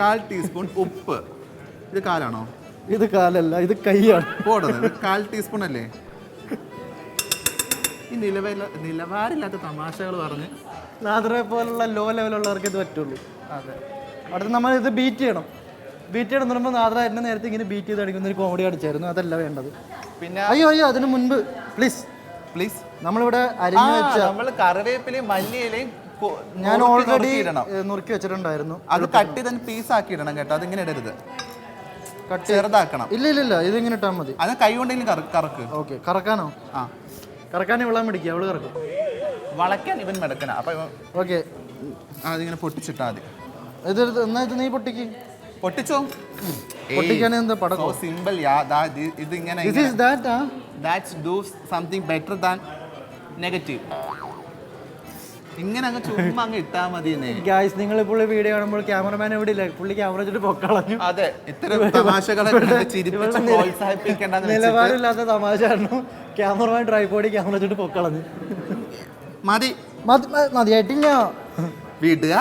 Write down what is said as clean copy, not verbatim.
1/4 teaspoon ഉപ്പ്. ഇത് കാലാണോ? ഇത് കാലല്ല, ഇത് കൈയാണ്. പോടുന്നത് 1/4 ടീസ്പൂൺ അല്ലേ? ഈ നിലവാരമില്ലാത്ത തമാശകൾ പറഞ്ഞ് നാദറെ പോലുള്ള ലോ ലെവലുള്ളവർക്ക് ഇത് പറ്റുള്ളൂ. അതെ. അടുത്ത് നമ്മൾ ഇത് ബീറ്റ് ചെയ്യണം. ബീറ്റ് ചെയ്യണം എന്ന് പറയുമ്പോൾ നാദറ എന്നെ നേരത്തെ ഇങ്ങനെ ബീറ്റ് ചെയ്ത് അടിക്കുന്ന ഒരു കോമഡി അടിച്ചായിരുന്നു. അതല്ല വേണ്ടത്. പിന്നെ അയ്യോ അതിന് മുൻപ് പ്ലീസ് നമ്മളിവിടെ അരിഞ്ഞു വെച്ച നമ്മൾ കറിവേപ്പിലയും മല്ലിയിലയും ഞാൻ ഓൾറെഡി നുറുക്കി വെച്ചിട്ടുണ്ടായിരുന്നു. അത് കട്ട് ചെയ്ത് പീസ് ആക്കി ഇടണം കേട്ടോ. അതിങ്ങനെ ഇടരുത്, ചെറുതാക്കണം. ഇല്ല ഇതിങ്ങനെ ഇട്ടാൽ മതി. അത് കൈ കൊണ്ടെങ്കിലും കറക്ക്. ഓക്കെ. കറക്കാനോ? ആ കറക്കാൻ വെള്ളം പിടിക്കുക, അവള് കറക്കും. വളയ്ക്കാൻ ഇവൻ മെടക്കന. അപ്പൊ ഓക്കെ അതിങ്ങനെ പൊട്ടിച്ചിട്ടാ മതി. ഇത് എന്നാ ഇത് നീ പൊട്ടിക്ക്. പൊട്ടിച്ചോ? പൊട്ടിക്കാൻ എന്താ പടക്കോ? സിമ്പിൾ. ഇത് ഇങ്ങനെ that's do something better than negative. ഇങ്ങനെ അങ്ങ് ചുമ്മാ അങ്ങ് ഇട്ടാ മതി. ഗായ്സ്, നിങ്ങളിപ്പോൾ വീഡിയോ കാണുമ്പോൾ ക്യാമറമാൻ എവിടെ ഇല്ല, പുള്ളി ക്യാമറ വെച്ചിട്ട് പൊക്കളഞ്ഞു. അതെ, ഇത്തരം തമാശകളെ നിലവാരമില്ലാത്ത തമാശ കാരണം ക്യാമറമാൻ ട്രൈപോഡി ക്യാമറ വെച്ചിട്ട് പൊക്കളഞ്ഞു. മതി മതിയായിട്ടില്ല. വിടുക.